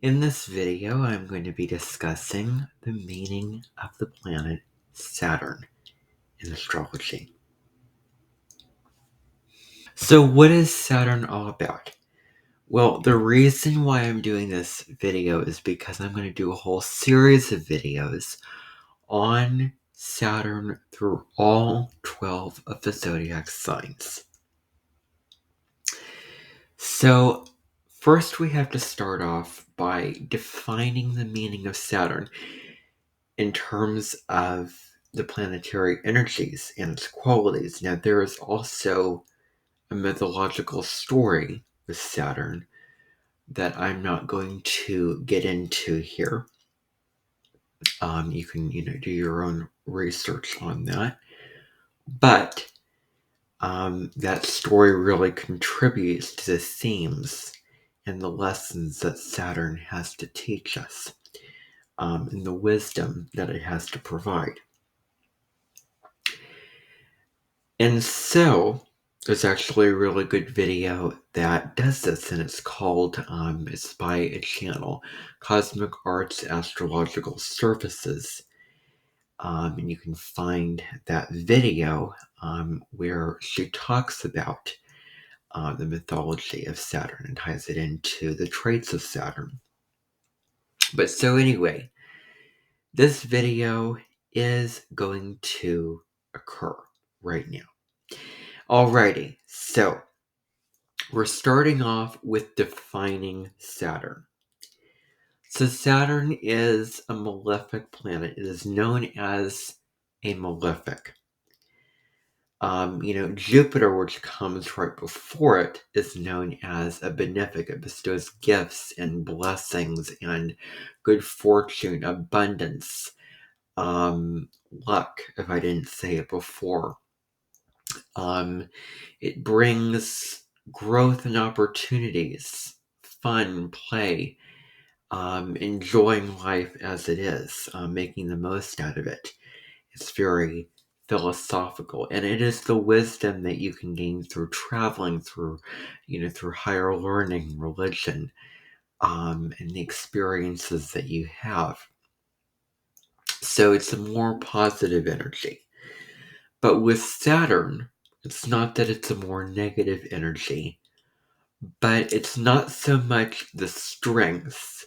In this video, I'm going to be discussing the meaning of the planet Saturn in astrology. So what is Saturn all about? Well, the reason why I'm doing this video is because I'm going to do a whole series of videos on Saturn through all 12 of the zodiac signs. So first we have to start off by defining the meaning of Saturn in terms of the planetary energies and its qualities. Now, there is also a mythological story with Saturn that I'm not going to get into here. You can, do your own research on that. But that story really contributes to the themes and the lessons that Saturn has to teach us, and the wisdom that it has to provide. And so there's actually a really good video that does this, and it's called, it's by a channel, Cosmic Arts Astrological Services. And you can find that video where she talks about the mythology of Saturn and ties it into the traits of Saturn. But so anyway, this video is going to occur right now. Alrighty, so we're starting off with defining Saturn. So Saturn is a malefic planet. It is known as a malefic. Jupiter, which comes right before it, is known as a benefic. It bestows gifts and blessings and good fortune, abundance, luck, if I didn't say it before. It brings growth and opportunities, fun, play, enjoying life as it is, making the most out of it. It's very philosophical, and it is the wisdom that you can gain through traveling, through higher learning, religion, and the experiences that you have. So it's a more positive energy. But with Saturn, it's not that it's a more negative energy, but it's not so much the strengths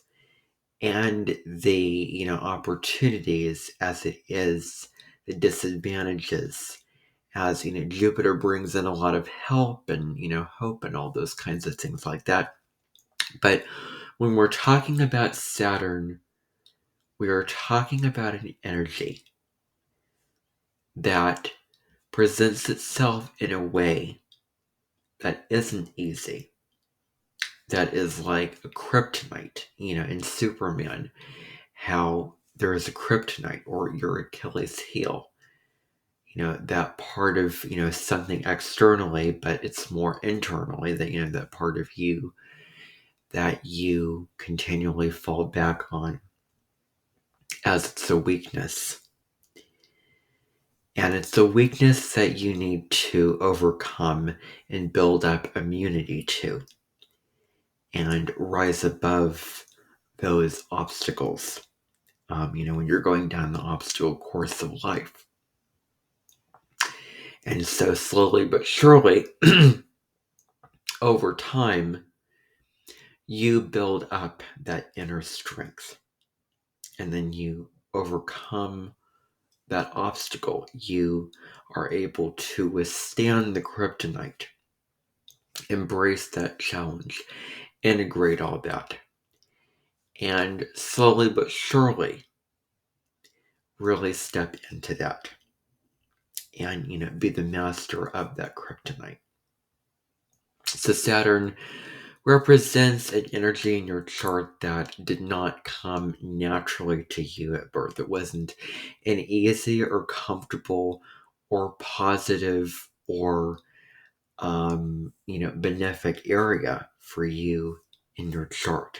and the opportunities as it is the disadvantages. As Jupiter brings in a lot of help and hope and all those kinds of things like that. But when we're talking about Saturn, we are talking about an energy that presents itself in a way that isn't easy, that is like a kryptonite, in Superman, how there is a kryptonite or your Achilles heel, that part of, something externally, but it's more internally, that, that part of you that you continually fall back on as it's a weakness. And it's a weakness that you need to overcome and build up immunity to and rise above those obstacles, when you're going down the obstacle course of life. And so slowly but surely, over time, you build up that inner strength. And then you overcome that obstacle. You are able to withstand the kryptonite, embrace that challenge, integrate all that, and slowly but surely really step into that and be the master of that kryptonite. So Saturn represents an energy in your chart that did not come naturally to you at birth. It wasn't an easy or comfortable or positive or benefic area for you in your chart.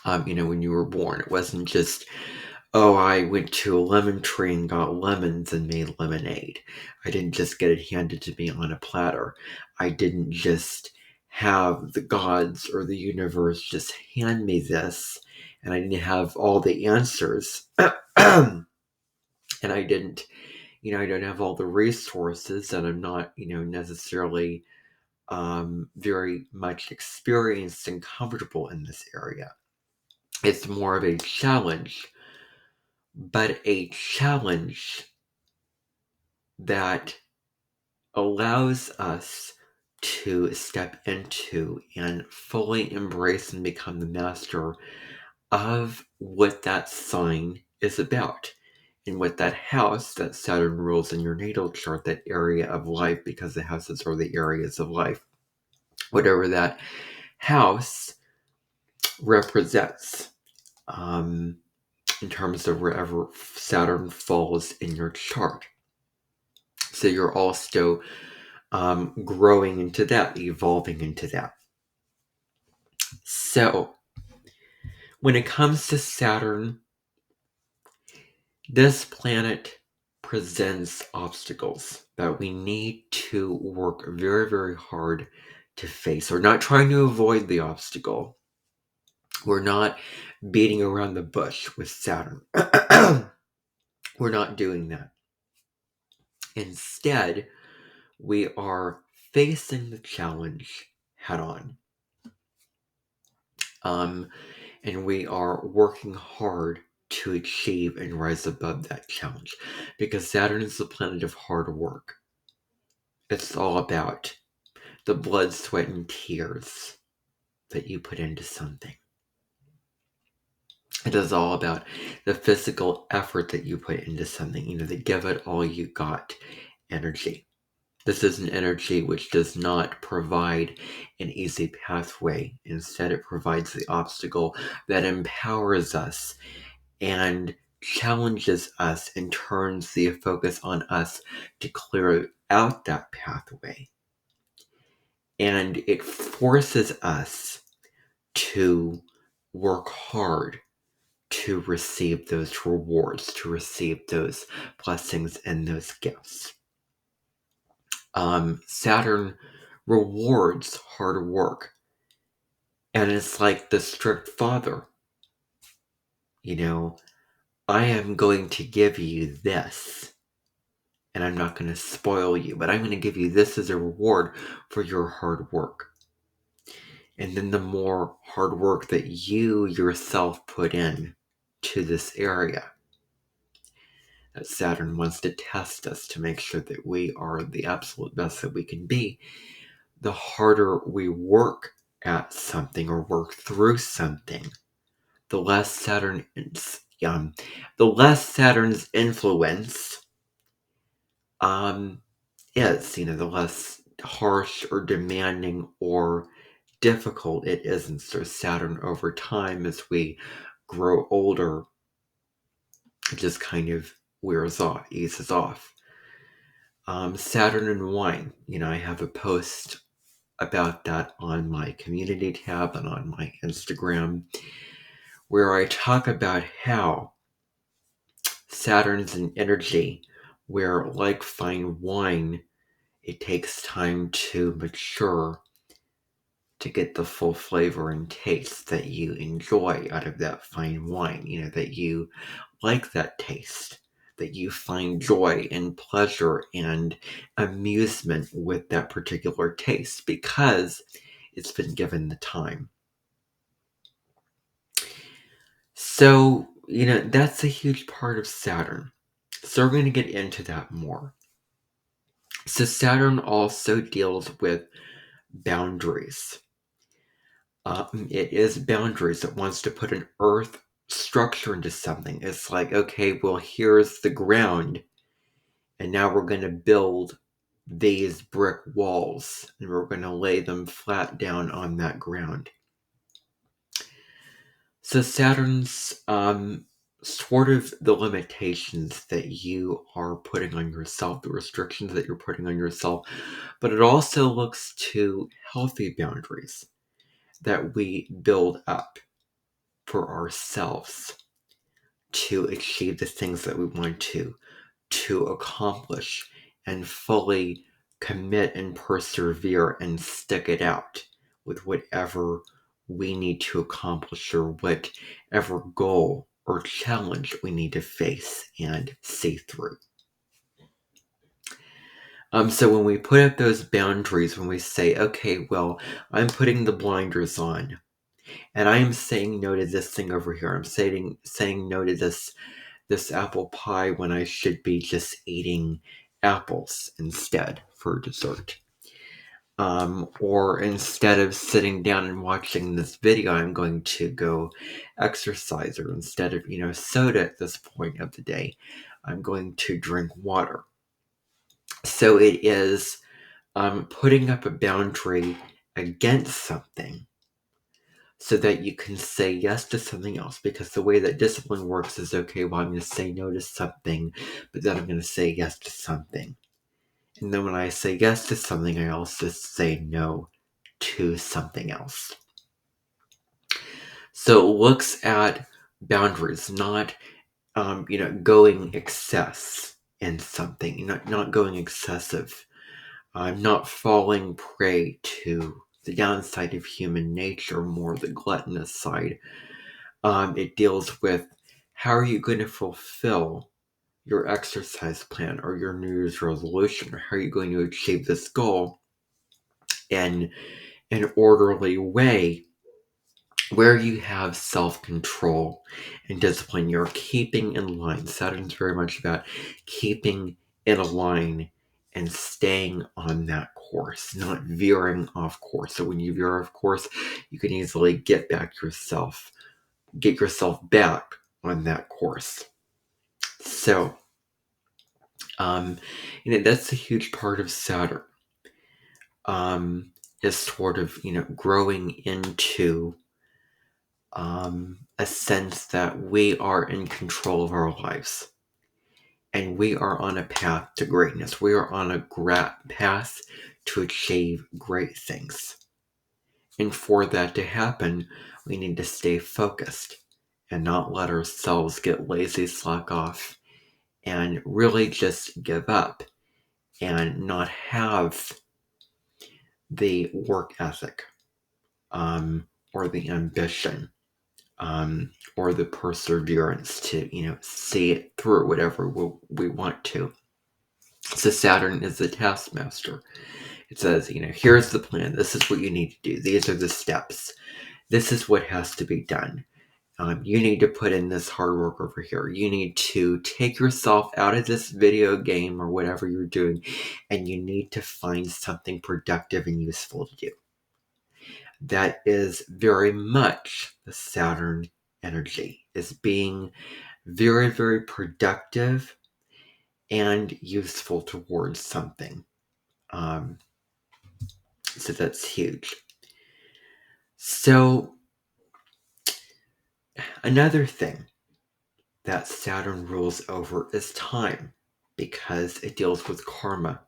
When you were born, it wasn't just, oh, I went to a lemon tree and got lemons and made lemonade. I didn't just get it handed to me on a platter. I didn't just have the gods or the universe just hand me this, and I didn't have all the answers. And I didn't, I don't have all the resources, and I'm not, necessarily very much experienced and comfortable in this area. It's more of a challenge, but a challenge that allows us to step into and fully embrace and become the master of what that sign is about, and what that house that Saturn rules in your natal chart, that area of life, because the houses are the areas of life, whatever that house represents, in terms of wherever Saturn falls in your chart. So you're also growing into that, evolving into that. So when it comes to Saturn, this planet presents obstacles that we need to work very, very hard to face. We're not trying to avoid the obstacle. We're not beating around the bush with Saturn. We're not doing that. Instead, we are facing the challenge head on. And we are working hard to achieve and rise above that challenge, because Saturn is the planet of hard work. It's all about the blood, sweat, and tears that you put into something. It is all about the physical effort that you put into something, the give it all you got energy. This is an energy which does not provide an easy pathway. Instead, it provides the obstacle that empowers us and challenges us and turns the focus on us to clear out that pathway. And it forces us to work hard to receive those rewards, to receive those blessings and those gifts. Saturn rewards hard work. And it's like the strict father. I am going to give you this, and I'm not going to spoil you, but I'm going to give you this as a reward for your hard work. And then the more hard work that you yourself put in to this area, that Saturn wants to test us to make sure that we are the absolute best that we can be, the harder we work at something or work through something, the less Saturn's influence is, the less harsh or demanding or difficult it is. And so Saturn, over time, as we grow older, it just kind of wears off, eases off. Saturn and wine, I have a post about that on my community tab and on my Instagram, where I talk about how Saturn's an energy where, like fine wine, it takes time to mature to get the full flavor and taste that you enjoy out of that fine wine, that you like that taste, that you find joy and pleasure and amusement with that particular taste because it's been given the time. So, that's a huge part of Saturn. So we're going to get into that more. So Saturn also deals with boundaries. It is boundaries. It wants to put an earth structure into something. It's like, okay, well, here's the ground, and now we're going to build these brick walls, and we're going to lay them flat down on that ground. So Saturn's sort of the limitations that you are putting on yourself, the restrictions that you're putting on yourself, but it also looks to healthy boundaries that we build up for ourselves to achieve the things that we want to accomplish and fully commit and persevere and stick it out with whatever we need to accomplish or whatever goal or challenge we need to face and see through. So when we put up those boundaries, when we say, okay, well, I'm putting the blinders on, and I am saying no to this thing over here. I'm saying no to this apple pie when I should be just eating apples instead for dessert. Or instead of sitting down and watching this video, I'm going to go exercise. Or instead of, soda at this point of the day, I'm going to drink water. So it is putting up a boundary against something so that you can say yes to something else. Because the way that discipline works is, okay, well, I'm going to say no to something, but then I'm going to say yes to something. And then when I say yes to something, I also say no to something else. So it looks at boundaries, not, going excess in something, not going excessive. Not falling prey to the downside of human nature, more the gluttonous side. It deals with how are you going to fulfill your exercise plan or your New Year's resolution, or how are you going to achieve this goal in an orderly way where you have self-control and discipline. You're keeping in line. Saturn's very much about keeping in a line and staying on that course, not veering off course. So when you veer off course, you can easily get yourself back on that course. So, that's a huge part of Saturn. Is sort of, growing into a sense that we are in control of our lives. And we are on a path to greatness. We are on a path to achieve great things. And for that to happen, we need to stay focused and not let ourselves get lazy, slack off, and really just give up and not have the work ethic or the ambition or the perseverance to, see it through whatever we want to. So Saturn is the taskmaster. It says, here's the plan. This is what you need to do. These are the steps. This is what has to be done. You need to put in this hard work over here. You need to take yourself out of this video game or whatever you're doing, and you need to find something productive and useful to do. That is very much the Saturn energy, is being very, very productive and useful towards something. So that's huge. So another thing that Saturn rules over is time, because it deals with karma.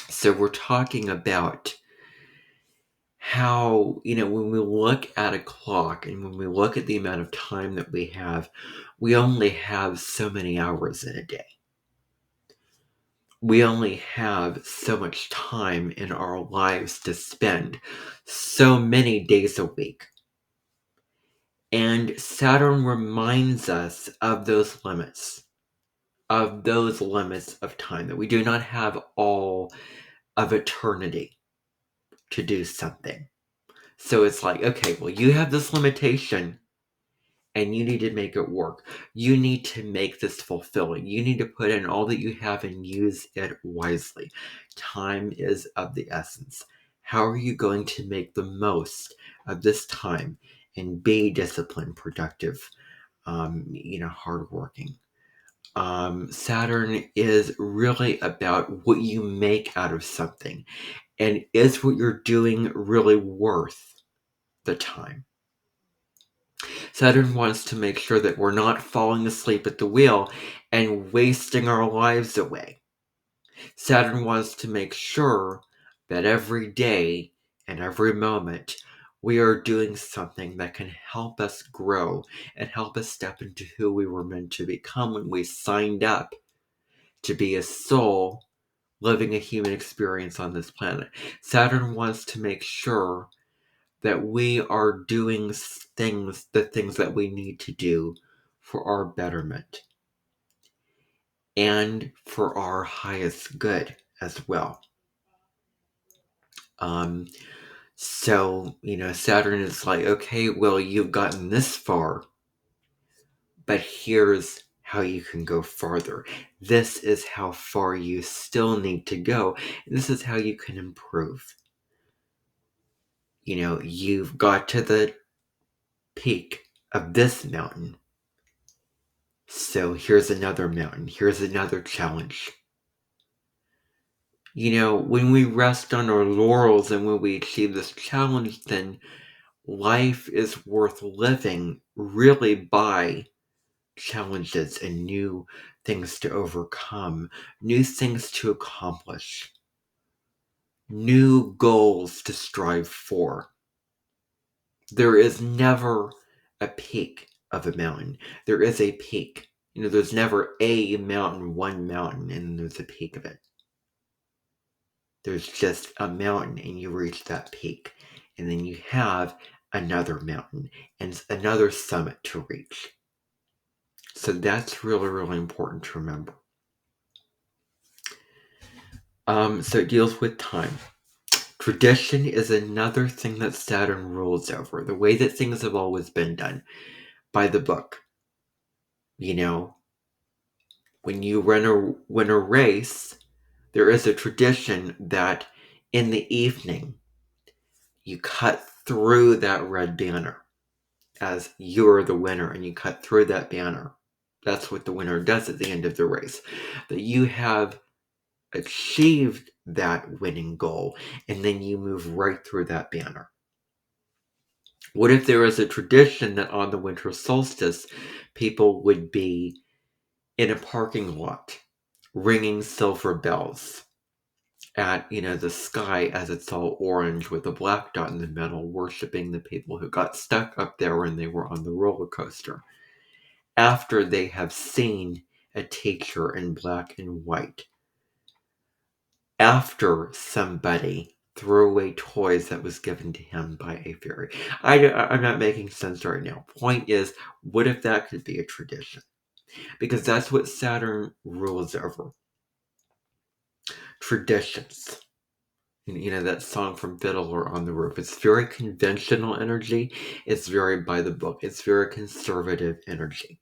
So we're talking about how, when we look at a clock and when we look at the amount of time that we have, we only have so many hours in a day. We only have so much time in our lives to spend, so many days a week. And Saturn reminds us of those limits of time, that we do not have all of eternity to do something. So it's like, okay, well, you have this limitation and you need to make it work. You need to make this fulfilling. You need to put in all that you have and use it wisely. Time is of the essence. How are you going to make the most of this time and be disciplined, productive, hardworking? Saturn is really about what you make out of something, and is what you're doing really worth the time? Saturn wants to make sure that we're not falling asleep at the wheel and wasting our lives away. Saturn wants to make sure that every day and every moment we are doing something that can help us grow and help us step into who we were meant to become when we signed up to be a soul living a human experience on this planet. Saturn wants to make sure that we are doing the things that we need to do for our betterment and for our highest good as well. So, Saturn is like, okay, well, you've gotten this far, but here's how you can go farther. This is how far you still need to go. And this is how you can improve. You've got to the peak of this mountain. So here's another mountain. Here's another challenge. When we rest on our laurels and when we achieve this challenge, then life is worth living really by challenges and new things to overcome, new things to accomplish, new goals to strive for. There is never a peak of a mountain. There is a peak. There's never a mountain, one mountain, and there's a peak of it. There's just a mountain and you reach that peak. And then you have another mountain and another summit to reach. So that's really, really important to remember. So it deals with time. Tradition is another thing that Saturn rules over. The way that things have always been done. By the book. When you win a race, there is a tradition that in the evening, you cut through that red banner as you're the winner, and you cut through that banner. That's what the winner does at the end of the race. That you have achieved that winning goal, and then you move right through that banner. What if there was a tradition that on the winter solstice, people would be in a parking lot ringing silver bells at the sky as it's all orange with a black dot in the middle, worshiping the people who got stuck up there when they were on the roller coaster after they have seen a teacher in black and white, after somebody threw away toys that was given to him by a fairy. I'm not making sense right now. Point is, what if that could be a tradition? Because that's what Saturn rules over. Traditions. That song from Fiddler on the Roof. It's very conventional energy. It's very by the book. It's very conservative energy.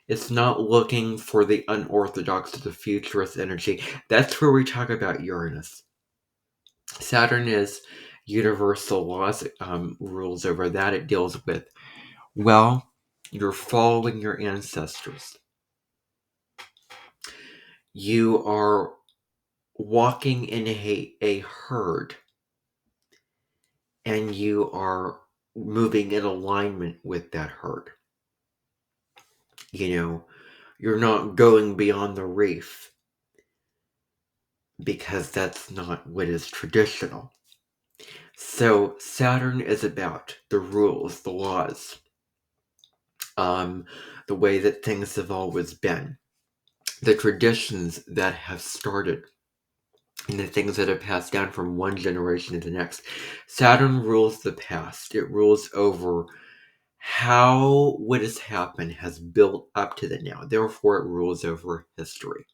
It's not looking for the unorthodox or the futurist energy. That's where we talk about Uranus. Saturn is universal laws, rules over that. It deals with, you're following your ancestors. You are walking in a herd, and you are moving in alignment with that herd. You're not going beyond the reef because that's not what is traditional. So Saturn is about the rules, the laws, the way that things have always been, the traditions that have started, and the things that have passed down from one generation to the next. Saturn rules the past. It rules over how what has happened has built up to the now. Therefore, it rules over history.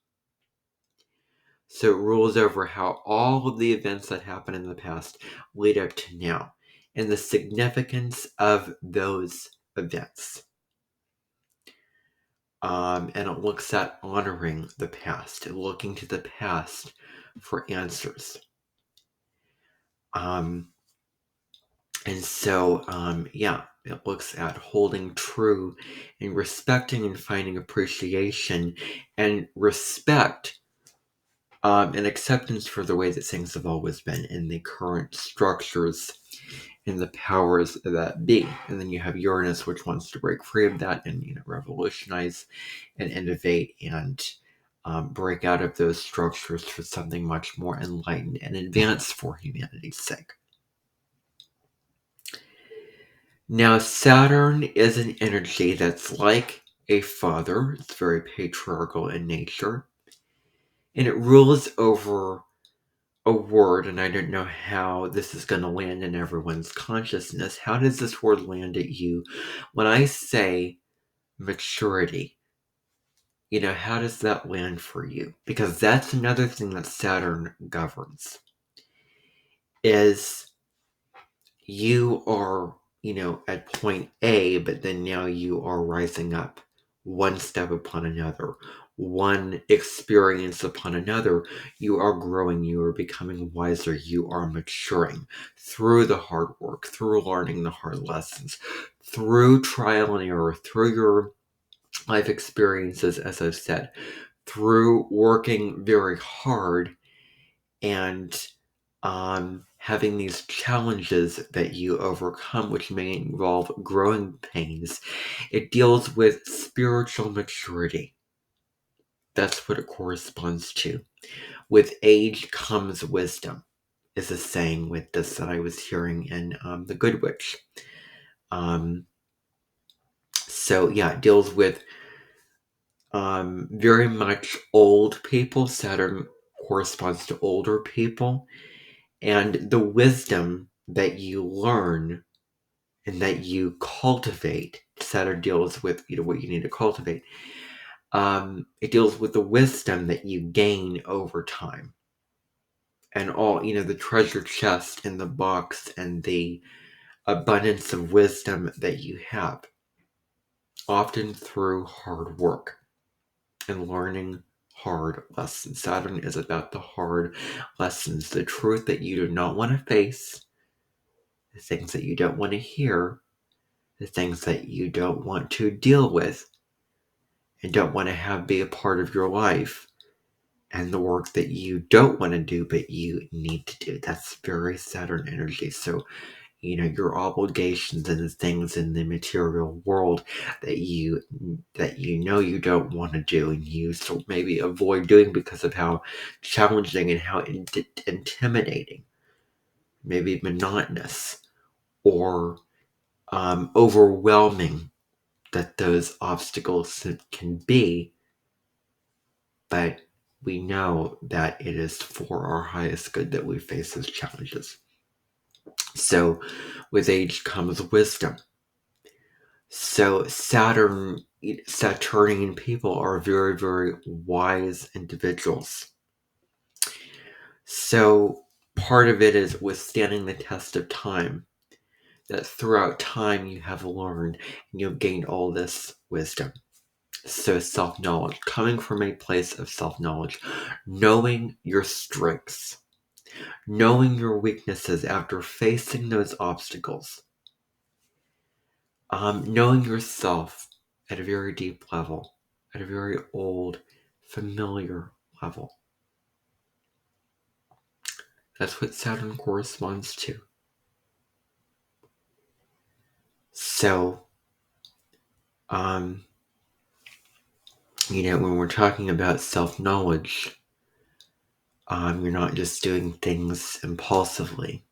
So it rules over how all of the events that happened in the past lead up to now, and the significance of those events. And it looks at honoring the past, and looking to the past for answers. And so, it looks at holding true and respecting and finding appreciation and respect and acceptance for the way that things have always been in the current structures and the powers that be. And then you have Uranus, which wants to break free of that and revolutionize and innovate and break out of those structures for something much more enlightened and advanced for humanity's sake. Now, Saturn is an energy that's like a father. It's very patriarchal in nature. And it rules over a word, and I don't know how this is going to land in everyone's consciousness. How does this word land at you? When I say maturity, how does that land for you? Because that's another thing that Saturn governs, is you are, at point A, but then now you are rising up one step upon another, one experience upon another. You are growing, you are becoming wiser, you are maturing through the hard work, through learning the hard lessons, through trial and error, through your life experiences, as I've said, through working very hard and having these challenges that you overcome, which may involve growing pains. It deals with spiritual maturity. That's what it corresponds to. With age comes wisdom, is a saying with this that I was hearing in The Good Witch. So yeah, it deals with very much old people. Saturn corresponds to older people. And the wisdom that you learn and that you cultivate, Saturn deals with what you need to cultivate. It deals with the wisdom that you gain over time. And all, the treasure chest in the box and the abundance of wisdom that you have. Often through hard work and learning hard lessons. Saturn is about the hard lessons, the truth that you do not want to face, the things that you don't want to hear, the things that you don't want to deal with and don't want to have be a part of your life, and the work that you don't want to do but you need to do. That's very Saturn energy. So, your obligations and the things in the material world that you you don't want to do and you so maybe avoid doing because of how challenging and how intimidating, maybe monotonous or overwhelming that those obstacles can be, but we know that it is for our highest good that we face those challenges. So with age comes wisdom. So Saturnian people are very, very wise individuals. So part of it is withstanding the test of time, that throughout time you have learned and you've gained all this wisdom. So self-knowledge, coming from a place of self-knowledge, knowing your strengths, knowing your weaknesses after facing those obstacles, knowing yourself at a very deep level, at a very old, familiar level. That's what Saturn corresponds to. So, when we're talking about self-knowledge, you're not just doing things impulsively.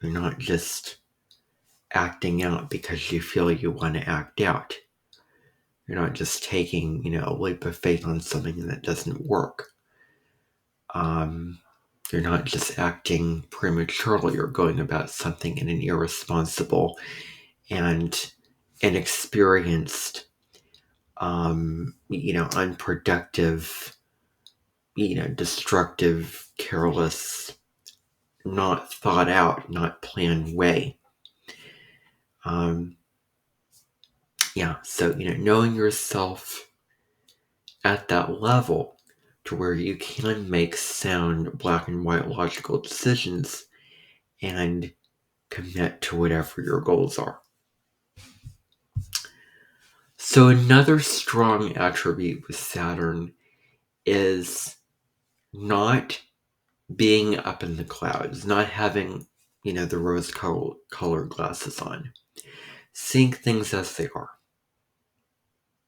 You're not just acting out because you feel you want to act out. You're not just taking, a leap of faith on something that doesn't work. You're not just acting prematurely or going about something in an irresponsible and inexperienced, unproductive, destructive, careless, not thought out, not planned way. So, knowing yourself at that level to where you can make sound black and white logical decisions and commit to whatever your goals are. So another strong attribute with Saturn is not being up in the clouds, not having, the rose-colored glasses on. Seeing things as they are.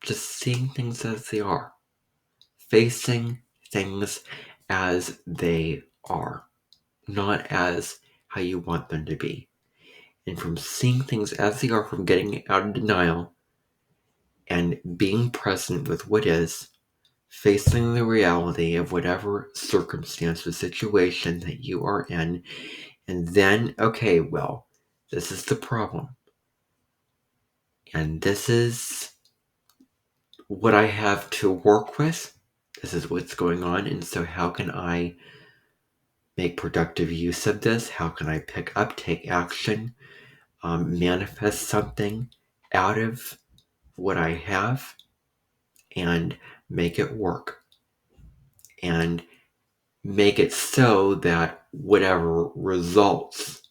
Just seeing things as they are. Facing things as they are. Not as how you want them to be. And from seeing things as they are, from getting out of denial and being present with what is, facing the reality of whatever circumstance or situation that you are in, and then, okay, well, this is the problem, and this is what I have to work with. This is what's going on, and so how can I make productive use of this? How can I pick up, take action, manifest something out of what I have and make it work and make it so that whatever results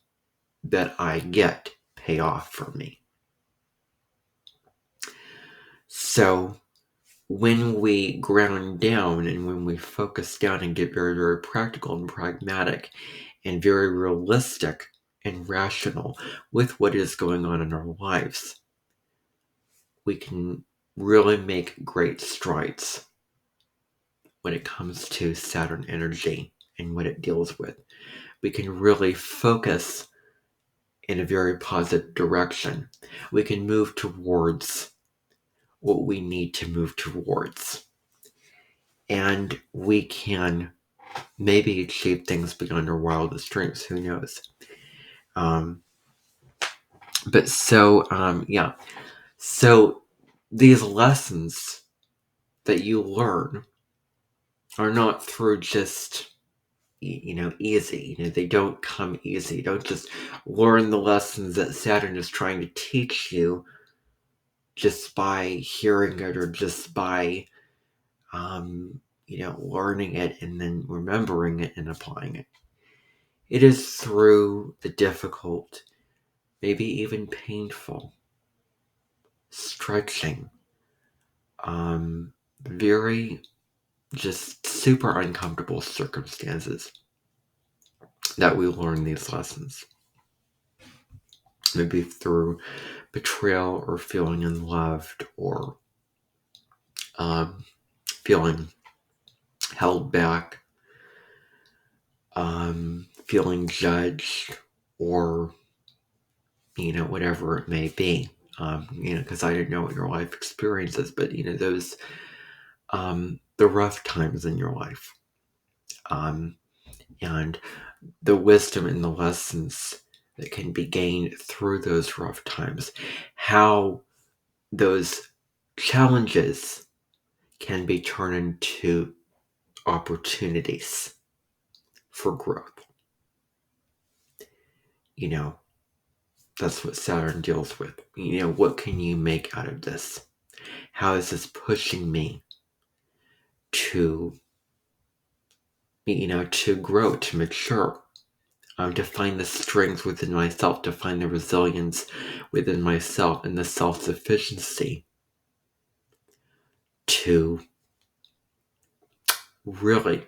that I get pay off for me. So when we ground down and when we focus down and get very, very practical and pragmatic and very realistic and rational with what is going on in our lives, we can really make great strides when it comes to Saturn energy and what it deals with. We can really focus in a very positive direction. We can move towards what we need to move towards. And we can maybe achieve things beyond our wildest dreams. Who knows? Yeah. So these lessons that you learn are not through just easy. They don't come easy. You don't just learn the lessons that Saturn is trying to teach you just by hearing it or just by learning it and then remembering it and applying it. It is through the difficult, maybe even painful, stretching, very just super uncomfortable circumstances that we learn these lessons. Maybe through betrayal or feeling unloved or feeling held back, feeling judged, or whatever it may be. Because I didn't know what your life experience is, but those the rough times in your life, and the wisdom and the lessons that can be gained through those rough times, how those challenges can be turned into opportunities for growth. That's what Saturn deals with. What can you make out of this? How is this pushing me to grow, to mature, to find the strength within myself, to find the resilience within myself and the self-sufficiency to really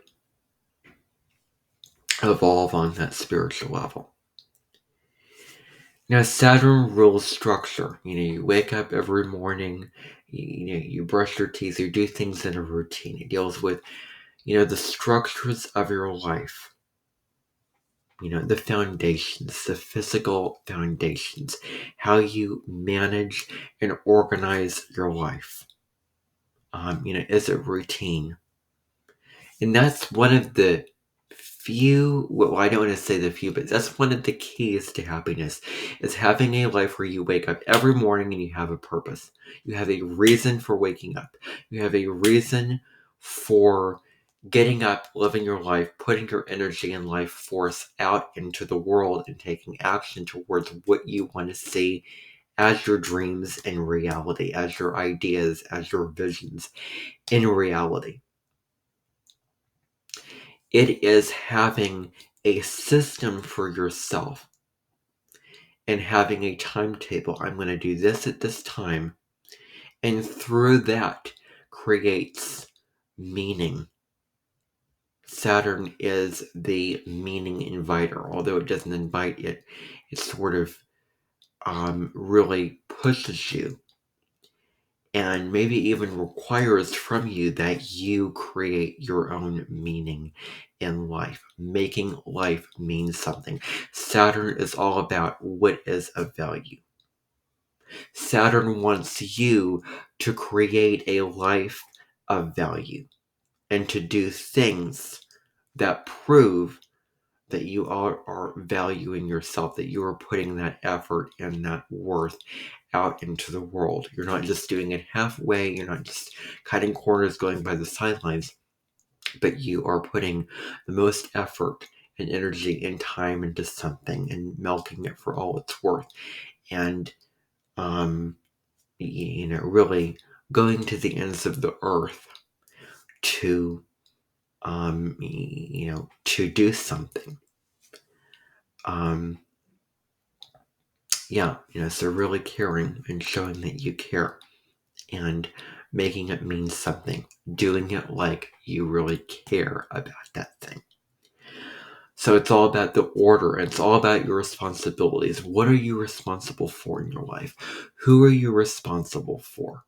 evolve on that spiritual level. Now, Saturn rules structure. You wake up every morning, you brush your teeth, you do things in a routine. It deals with, the structures of your life. The foundations, the physical foundations, how you manage and organize your life. Is it routine? And that's one of the few, well, I don't want to say the few, but that's one of the keys to happiness, is having a life where you wake up every morning and you have a purpose. You have a reason for waking up. You have a reason for getting up, living your life, putting your energy and life force out into the world and taking action towards what you want to see as your dreams in reality, as your ideas, as your visions in reality. It is having a system for yourself and having a timetable. I'm going to do this at this time. And through that creates meaning. Saturn is the meaning inviter. Although it doesn't invite it, it sort of really pushes you and maybe even requires from you that you create your own meaning in life, making life mean something. Saturn is all about what is of value. Saturn wants you to create a life of value. and to do things that prove that you are valuing yourself, that you are putting that effort and that worth out into the world. You're not just doing it halfway, you're not just cutting corners going by the sidelines, but you are putting the most effort and energy and time into something and milking it for all it's worth. And, really going to the ends of the earth to, to do something. So really caring and showing that you care and making it mean something, doing it like you really care about that thing. So it's all about the order. It's all about your responsibilities. What are you responsible for in your life? Who are you responsible for?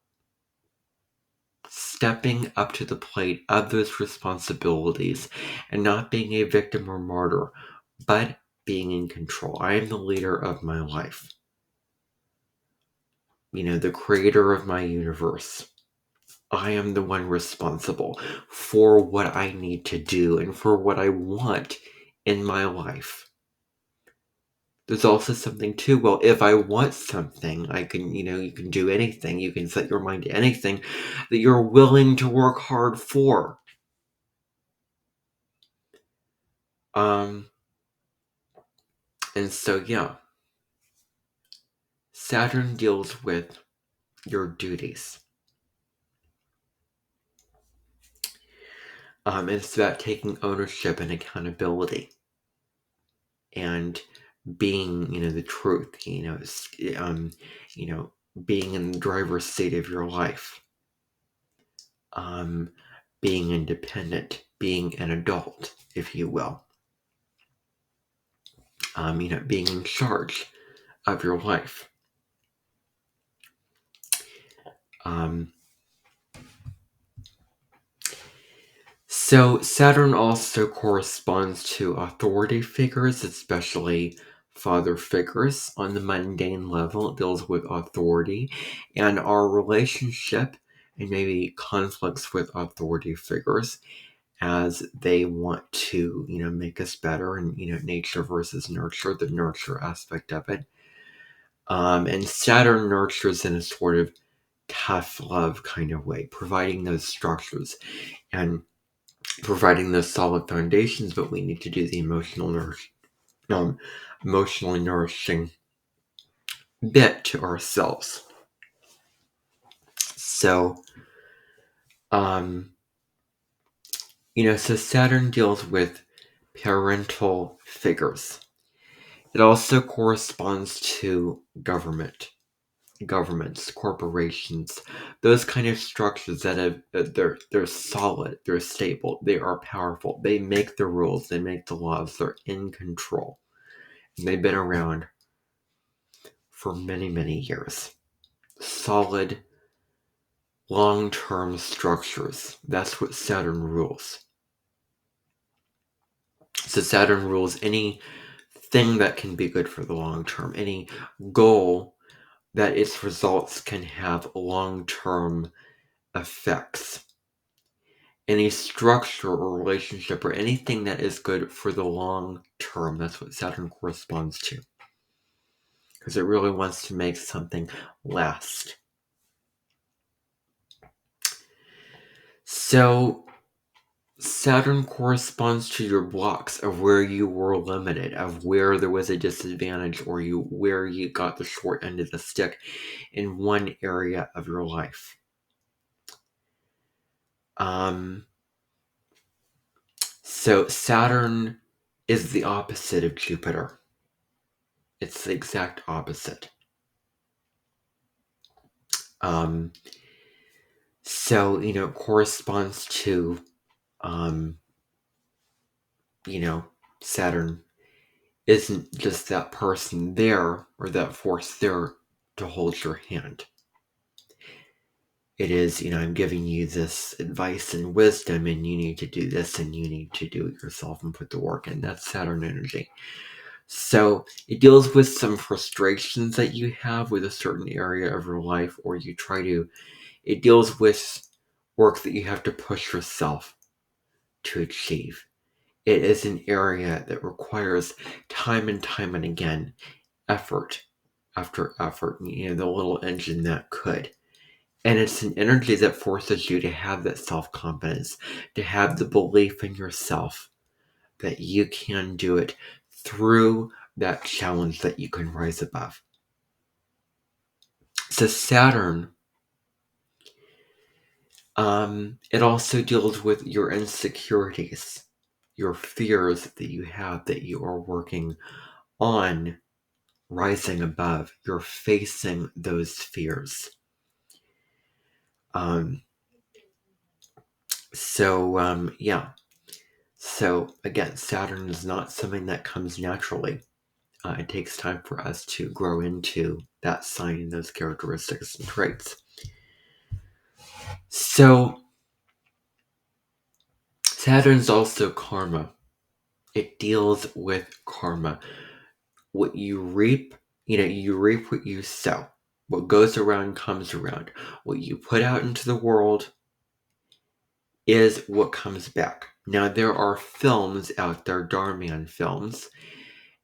Stepping up to the plate of those responsibilities and not being a victim or martyr, but being in control. I am the leader of my life. The creator of my universe. I am the one responsible for what I need to do and for what I want in my life. There's also something too, well, if I want something, I can, you can do anything. You can set your mind to anything that you're willing to work hard for. And so, Saturn deals with your duties. It's about taking ownership and accountability and being, the truth, being in the driver's seat of your life, being independent, being an adult, if you will, being in charge of your life. So Saturn also corresponds to authority figures, especially father figures. On the mundane level, it deals with authority and our relationship and maybe conflicts with authority figures as they want to, make us better, and, nature versus nurture, the nurture aspect of it. And Saturn nurtures in a sort of tough love kind of way, providing those structures and providing those solid foundations, but we need to do the emotionally nourishing bit to ourselves. So, so Saturn deals with parental figures. It also corresponds to governments, corporations, those kind of structures that have they're solid, they're stable, they are powerful, they make the rules, they make the laws, they're in control, and they've been around for many, many years. Solid, long-term structures. That's what Saturn rules. So Saturn rules anything that can be good for the long term, any goal that its results can have long-term effects. Any structure or relationship or anything that is good for the long term. That's what Saturn corresponds to. Because it really wants to make something last. So Saturn corresponds to your blocks of where you were limited, of where there was a disadvantage, or where you got the short end of the stick in one area of your life. So Saturn is the opposite of Jupiter. It's the exact opposite. So, it corresponds to, Saturn isn't just that person there or that force there to hold your hand. It is, I'm giving you this advice and wisdom, and you need to do this, and you need to do it yourself and put the work in. That's Saturn energy. So it deals with some frustrations that you have with a certain area of your life, or it deals with work that you have to push yourself to achieve. It is an area that requires time and time and again, effort after effort, the little engine that could. And it's an energy that forces you to have that self-confidence, to have the belief in yourself that you can do it through that challenge that you can rise above. So Saturn, it also deals with your insecurities, your fears that you have that you are working on rising above. You're facing those fears. Yeah. So again, Saturn is not something that comes naturally. It takes time for us to grow into that sign and those characteristics and traits. So Saturn's also karma. It deals with karma. What you reap, you reap what you sow. What goes around comes around. What you put out into the world is what comes back. Now, there are films out there, Darman films,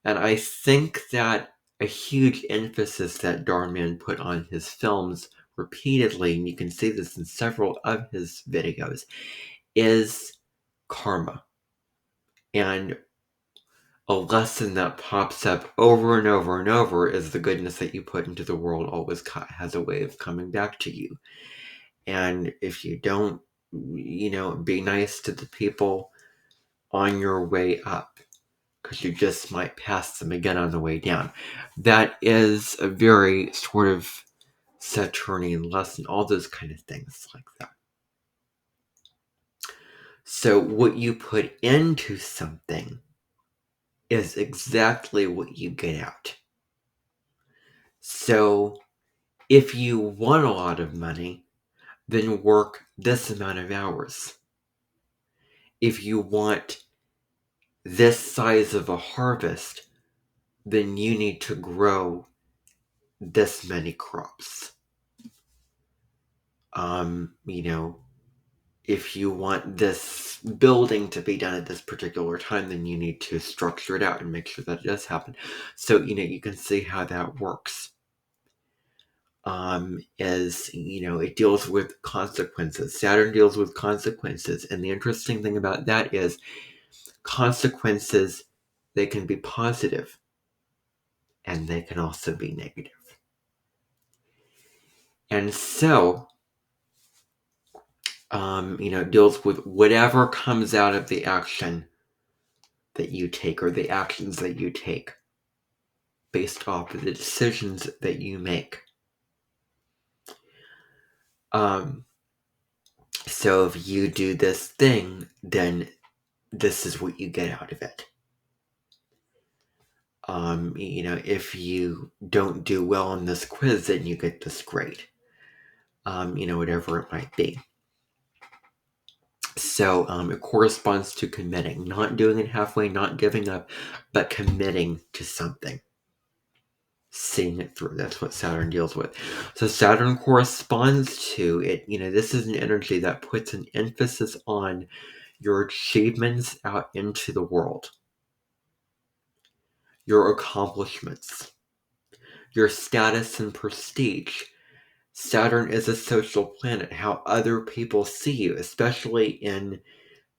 and I think that a huge emphasis that Darman put on his films repeatedly, and you can see this in several of his videos, is karma. And a lesson that pops up over and over and over is the goodness that you put into the world always has a way of coming back to you. And if you don't, be nice to the people on your way up, because you just might pass them again on the way down. That is a very sort of Saturnian lesson, all those kind of things like that. So what you put into something is exactly what you get out. So if you want a lot of money, then work this amount of hours. If you want this size of a harvest, then you need to grow this many crops. If you want this building to be done at this particular time, then you need to structure it out and make sure that it does happen. So, you can see how that works. It deals with consequences. Saturn deals with consequences. And the interesting thing about that is consequences, they can be positive and they can also be negative. And so, deals with whatever comes out of the action that you take or the actions that you take based off of the decisions that you make. So if you do this thing, then this is what you get out of it. If you don't do well on this quiz, then you get this grade. Whatever it might be. So it corresponds to committing, not doing it halfway, not giving up, but committing to something. Seeing it through. That's what Saturn deals with. So Saturn corresponds to it. This is an energy that puts an emphasis on your achievements out into the world, your accomplishments, your status and prestige. Saturn is a social planet, how other people see you, especially in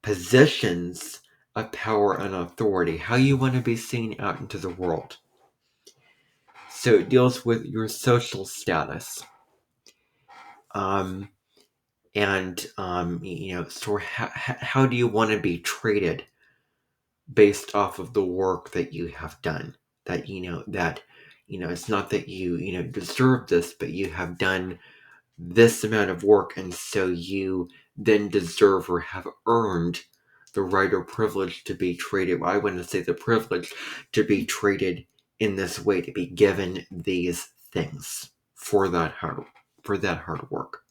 positions of power and authority, how you want to be seen out into the world. So it deals with your social status. So how do you want to be treated based off of the work that you have done? That it's not that you deserve this, but you have done this amount of work, and so you then deserve or have earned the right or privilege to be treated. Well, I want to say the privilege to be treated in this way, to be given these things for that hard work.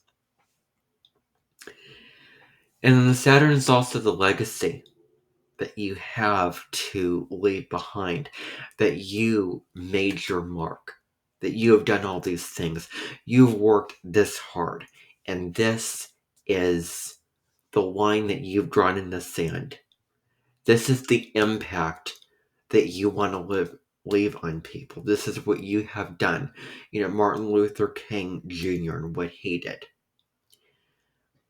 And then the Saturn is also the legacy that you have to leave behind, that you made your mark, that you have done all these things. You've worked this hard, and this is the line that you've drawn in the sand. This is the impact that you want to leave on people. This is what you have done. Martin Luther King Jr. and what he did.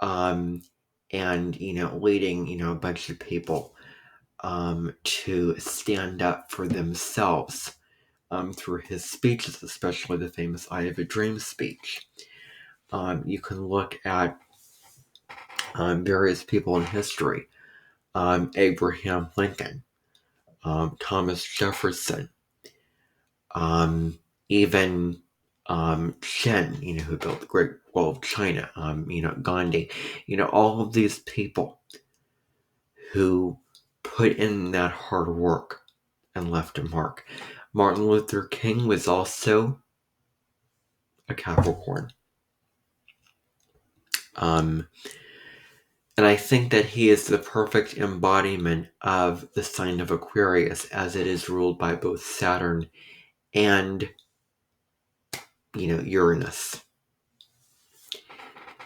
And leading, a bunch of people to stand up for themselves through his speeches, especially the famous I Have a Dream speech. You can look at various people in history. Abraham Lincoln, Thomas Jefferson, even Chen, who built the Great Wall of China, Gandhi, all of these people who put in that hard work and left a mark. Martin Luther King was also a Capricorn. And I think that he is the perfect embodiment of the sign of Aquarius, as it is ruled by both Saturn and, Uranus.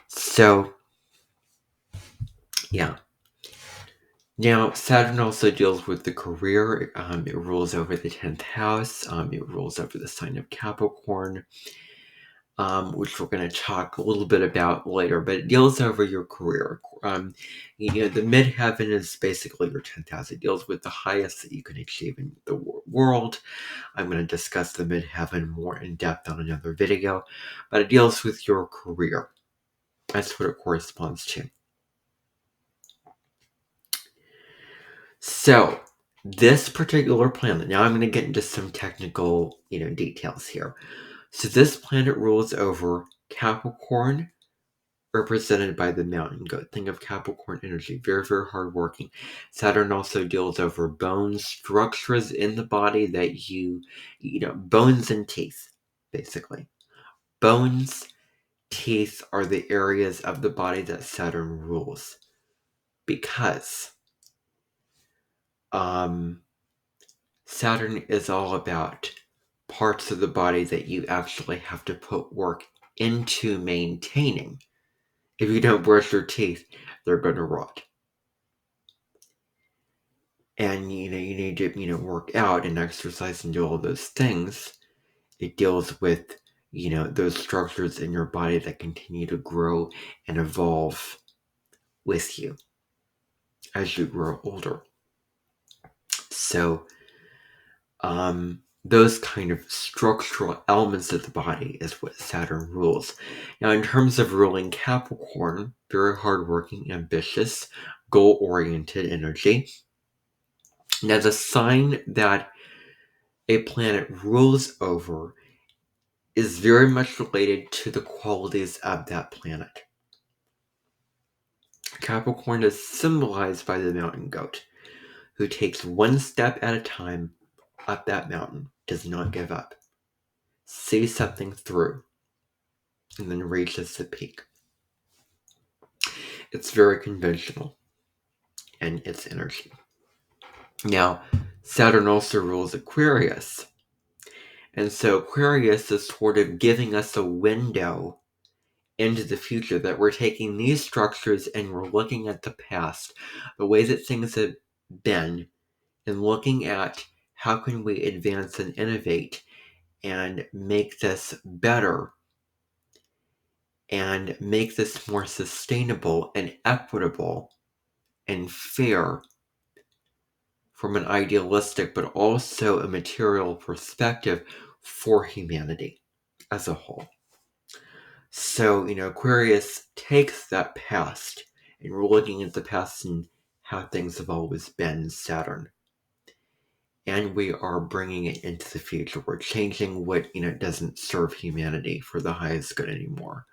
So, yeah. Now, Saturn also deals with the career. It rules over the 10th house. It rules over the sign of Capricorn, which we're going to talk a little bit about later, but it deals over your career. The midheaven is basically your 10th house. It deals with the highest that you can achieve in the world. I'm going to discuss the midheaven more in depth on another video, but it deals with your career. That's what it corresponds to. So, this particular planet, now I'm going to get into some technical, details here. So this planet rules over Capricorn, represented by the mountain goat. Think of Capricorn energy, very, very hardworking. Saturn also deals over bones, structures in the body that bones and teeth, basically. Bones, teeth are the areas of the body that Saturn rules. Because Saturn is all about parts of the body that you actually have to put work into maintaining. If you don't brush your teeth, they're going to rot. And, you need to, work out and exercise and do all those things. It deals with, those structures in your body that continue to grow and evolve with you as you grow older. So, those kind of structural elements of the body is what Saturn rules. Now, in terms of ruling Capricorn, very hardworking, ambitious, goal-oriented energy. Now, the sign that a planet rules over is very much related to the qualities of that planet. Capricorn is symbolized by the mountain goat, who takes one step at a time up that mountain, does not give up, sees something through, and then reaches the peak. It's very conventional in its energy. Now, Saturn also rules Aquarius. And so Aquarius is sort of giving us a window into the future, that we're taking these structures and we're looking at the past, the way that things have been, and looking at how can we advance and innovate and make this better and make this more sustainable and equitable and fair from an idealistic but also a material perspective for humanity as a whole. So, Aquarius takes that past, and we're looking at the past and how things have always been, Saturn. And we are bringing it into the future. We're changing what, doesn't serve humanity for the highest good anymore.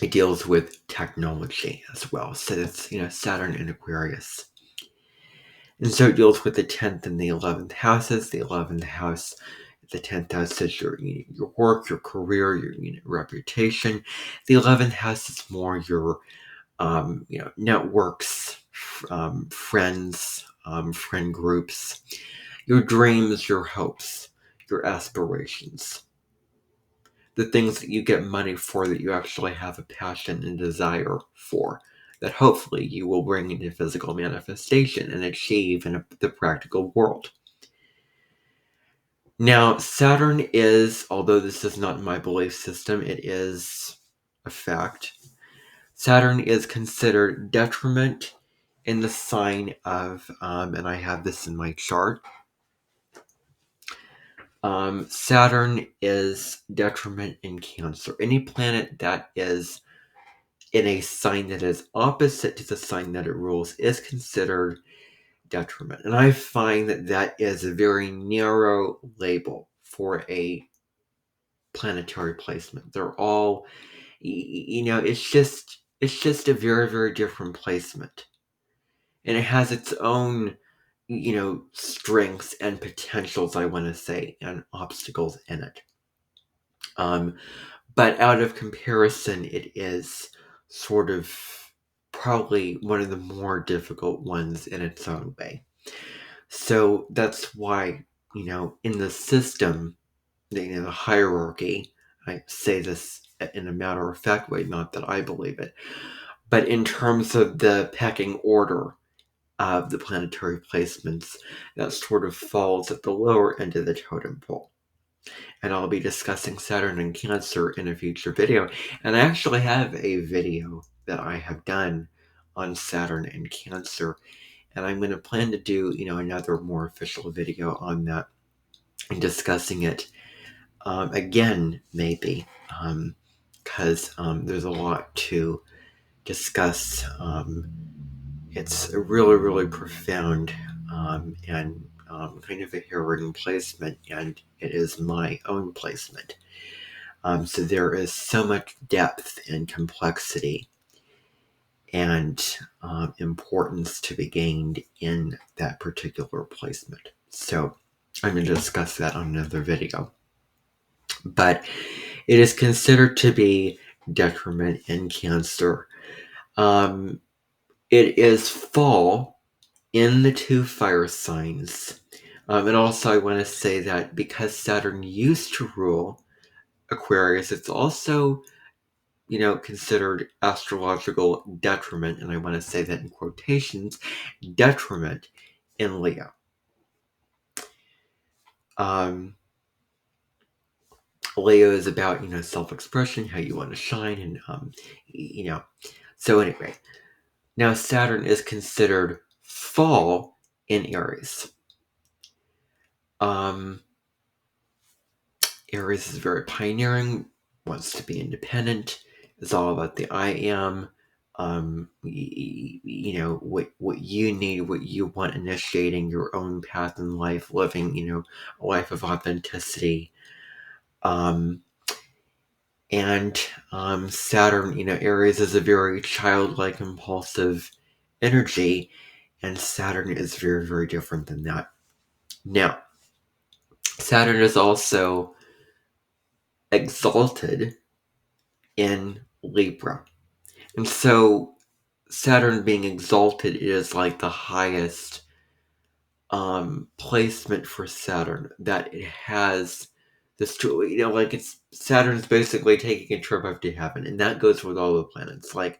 It deals with technology as well. So it's, Saturn and Aquarius. And so it deals with the 10th and the 11th houses. The 11th house, the 10th house is your work, your career, your reputation. The 11th house is more your networks, friends, friend groups, your dreams, your hopes, your aspirations. the things that you get money for that you actually have a passion and desire for, that hopefully you will bring into physical manifestation and achieve in the practical world. Now, Saturn is, although this is not my belief system, it is a fact. Saturn is considered detriment in the sign of, and I have this in my chart, Saturn is detriment in Cancer. Any planet that is in a sign that is opposite to the sign that it rules is considered detriment. And I find that that is a very narrow label for a planetary placement. They're all, it's just a very, very different placement. And it has its own, strengths and potentials, I want to say, and obstacles in it. But out of comparison, it is sort of probably one of the more difficult ones in its own way. So that's why, in the system, the hierarchy, I say this in a matter of fact way, not that I believe it, but in terms of the pecking order of the planetary placements, that sort of falls at the lower end of the totem pole. And I'll be discussing Saturn and Cancer in a future video. And I actually have a video that I have done on Saturn and Cancer, and I'm going to plan to do, another more official video on that and discussing it again, maybe, because there's a lot to discuss. It's a really, really profound and kind of a harrowing placement, and it is my own placement. So there is so much depth and complexity and importance to be gained in that particular placement. So I'm going to discuss that on another video. But it is considered to be detriment in Cancer. It is fall in the two fire signs. And also I want to say that because Saturn used to rule Aquarius, it's also, considered astrological detriment, and I want to say that in quotations, detriment in Leo. Leo is about, self-expression, how you want to shine, and, so anyway, now Saturn is considered fall in Aries. Aries is very pioneering, wants to be independent, is all about the I am, what you need, what you want, initiating your own path in life, living, a life of authenticity. And Saturn, Aries is a very childlike, impulsive energy, and Saturn is very, very different than that. Now, Saturn is also exalted in Libra. And so Saturn being exalted is like the highest placement for Saturn, that it has this, like it's Saturn's basically taking a trip up to heaven, and that goes with all the planets. Like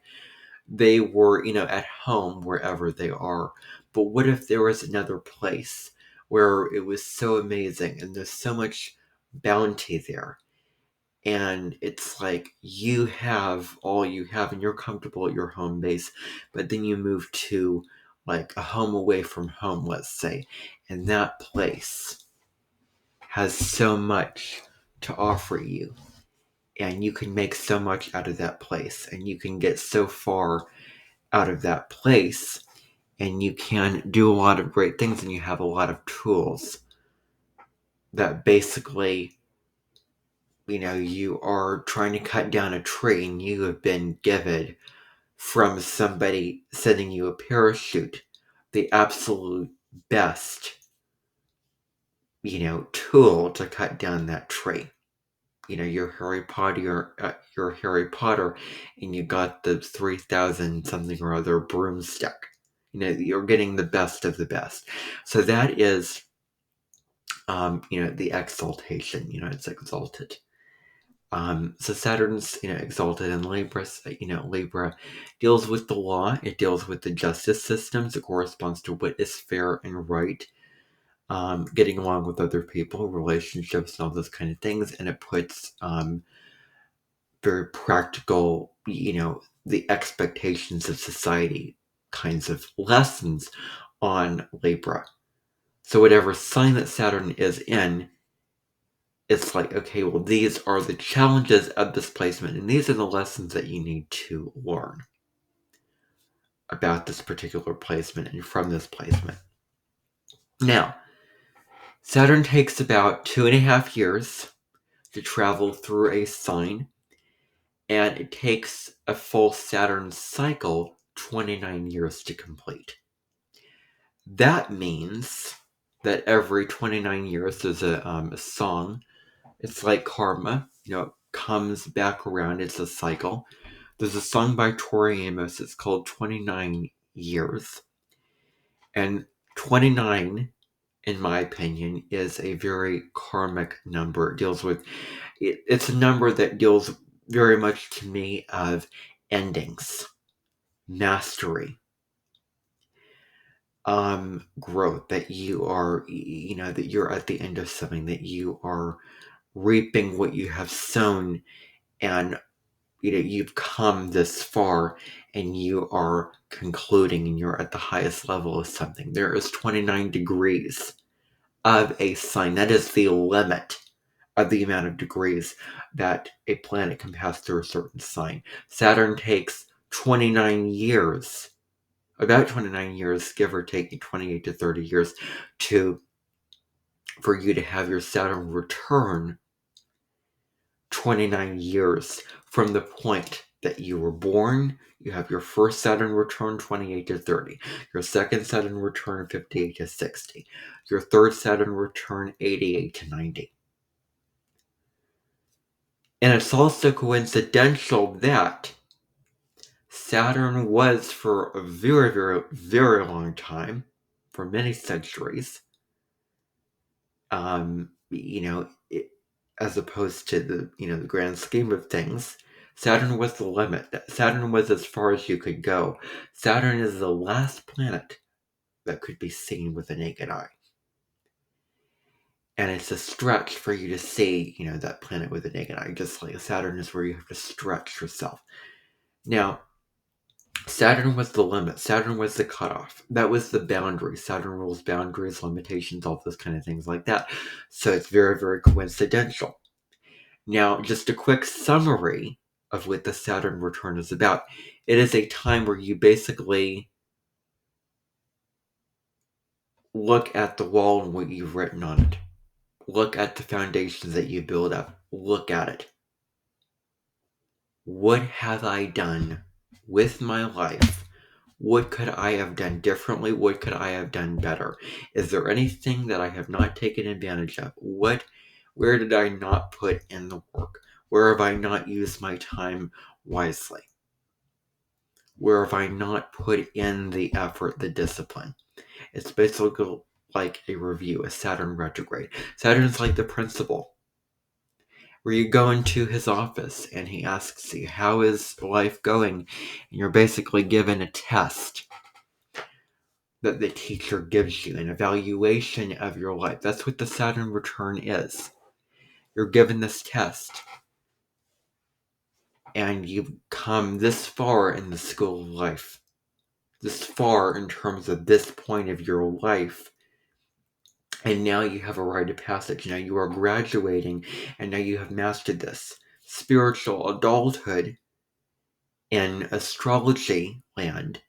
they were, at home wherever they are. But what if there was another place where it was so amazing and there's so much bounty there? And it's like you have all you have and you're comfortable at your home base, but then you move to like a home away from home, let's say, and that place has so much to offer you, and you can make so much out of that place, and you can get so far out of that place, and you can do a lot of great things, and you have a lot of tools that basically, you are trying to cut down a tree and you have been given from somebody sending you a parachute, the absolute best, tool to cut down that tree. You're Harry Potter, and you got the 3,000 something or other broomstick. You're getting the best of the best. So that is, the exaltation. It's exalted. So Saturn's, exalted in Libra. Libra deals with the law. It deals with the justice systems. It corresponds to what is fair and right. Getting along with other people, relationships, and all those kind of things. And it puts very practical, the expectations of society kinds of lessons on Libra. So whatever sign that Saturn is in, it's like, okay, well, these are the challenges of this placement, and these are the lessons that you need to learn about this particular placement and from this placement. Now, Saturn takes about 2.5 years to travel through a sign, and it takes a full Saturn cycle 29 years to complete. That means that every 29 years there's a song. It's like karma, it comes back around. It's a cycle. There's a song by Tori Amos. It's called 29 Years. And 29, in my opinion, is a very karmic number. It deals with, it's a number that deals very much to me of endings, mastery, growth, that you are, that you're at the end of something, that you are reaping what you have sown, and you've come this far and you are concluding and you're at the highest level of something. There is 29 degrees of a sign. That is the limit of the amount of degrees that a planet can pass through a certain sign. Saturn takes 29 years, about 29 years, give or take 28 to 30 years, for you to have your Saturn return 29 years from the point that you were born. You have your first Saturn return 28 to 30, your second Saturn return 58 to 60, your third Saturn return 88 to 90. And it's also coincidental that Saturn was, for a very, very, very long time, for many centuries, as opposed to the grand scheme of things, Saturn was the limit. Saturn was as far as you could go. Saturn is the last planet that could be seen with the naked eye. And it's a stretch for you to see, that planet with the naked eye. Just like Saturn is where you have to stretch yourself. Now, Saturn was the limit. Saturn was the cutoff. That was the boundary. Saturn rules boundaries, limitations, all those kind of things like that. So it's very, very coincidental. Now, just a quick summary of what the Saturn return is about. It is a time where you basically look at the wall and what you've written on it. Look at the foundations that you build up. Look at it. What have I done with my life? What could I have done differently? What could I have done better? Is there anything that I have not taken advantage of? Where did I not put in the work? Where have I not used my time wisely? Where have I not put in the effort, the discipline? It's basically like a review, a Saturn retrograde. Saturn is like the principal, where you go into his office and he asks you, how is life going? And you're basically given a test that the teacher gives you, an evaluation of your life. That's what the Saturn return is. You're given this test, and you've come this far in the school of life, this far in terms of this point of your life, and now you have a rite of passage. Now you are graduating, and now you have mastered this. Spiritual adulthood in astrology land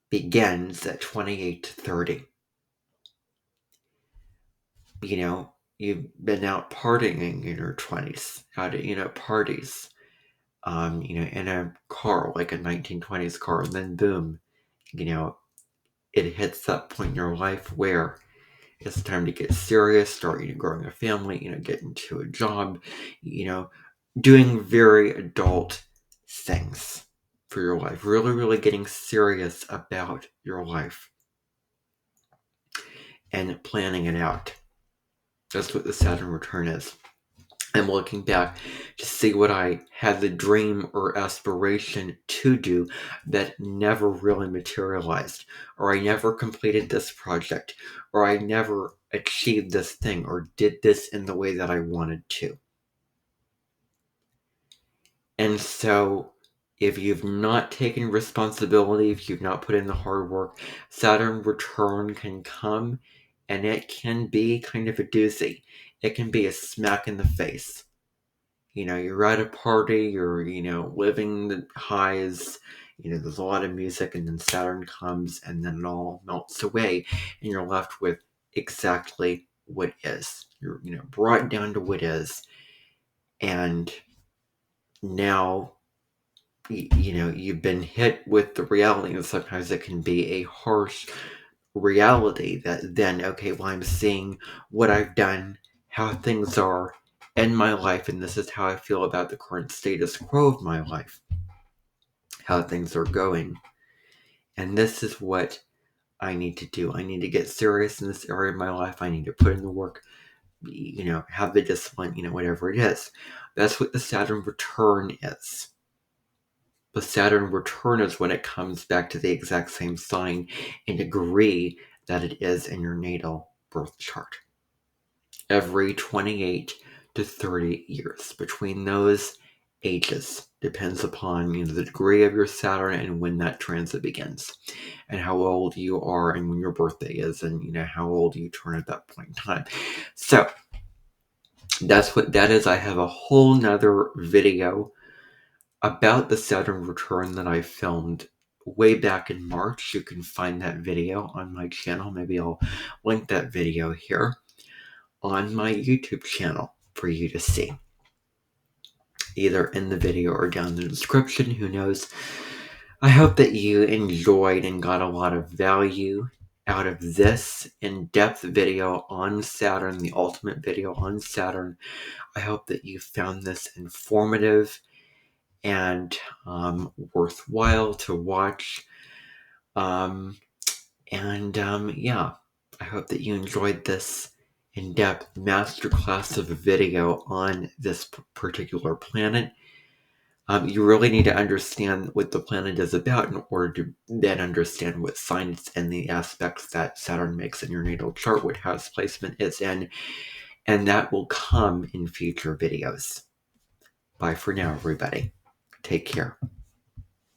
begins at 28 to 30. You've been out partying in your 20s, out at, parties, in a car, like a 1920s car, and then boom, it hits that point in your life where it's time to get serious, start, growing a family, get into a job, doing very adult things for your life, really, really getting serious about your life and planning it out. That's what the Saturn return is. I'm looking back to see what I had the dream or aspiration to do that never really materialized, or I never completed this project, or I never achieved this thing, or did this in the way that I wanted to. And so, if you've not taken responsibility, if you've not put in the hard work, Saturn return can come, and it can be kind of a doozy. It can be a smack in the face. You're at a party, you're, living the highs, there's a lot of music, and then Saturn comes, and then it all melts away, and you're left with exactly what is. You're, brought down to what is, and now, you've been hit with the reality, and sometimes it can be a harsh reality that then, okay, well, I'm seeing what I've done, how things are in my life, and this is how I feel about the current status quo of my life, how things are going. And this is what I need to do. I need to get serious in this area of my life. I need to put in the work, have the discipline, whatever it is. That's what the Saturn return is. The Saturn return is when it comes back to the exact same sign and degree that it is in your natal birth chart. Every 28 to 30 years. Between those ages depends upon the degree of your Saturn and when that transit begins, and how old you are, and when your birthday is, and how old you turn at that point in time. So that's what that is. I have a whole nother video about the Saturn return that I filmed way back in March. You can find that video on my channel. Maybe I'll link that video here on my YouTube channel for you to see, either in the video or down in the description. Who knows? I hope that you enjoyed and got a lot of value out of this in-depth video on Saturn, the ultimate video on Saturn. I hope that you found this informative and worthwhile to watch. Yeah, I hope that you enjoyed this in-depth masterclass of a video on this particular planet. You really need to understand what the planet is about in order to then understand what signs and the aspects that Saturn makes in your natal chart, what house placement is in, and that will come in future videos. Bye for now, everybody. Take care.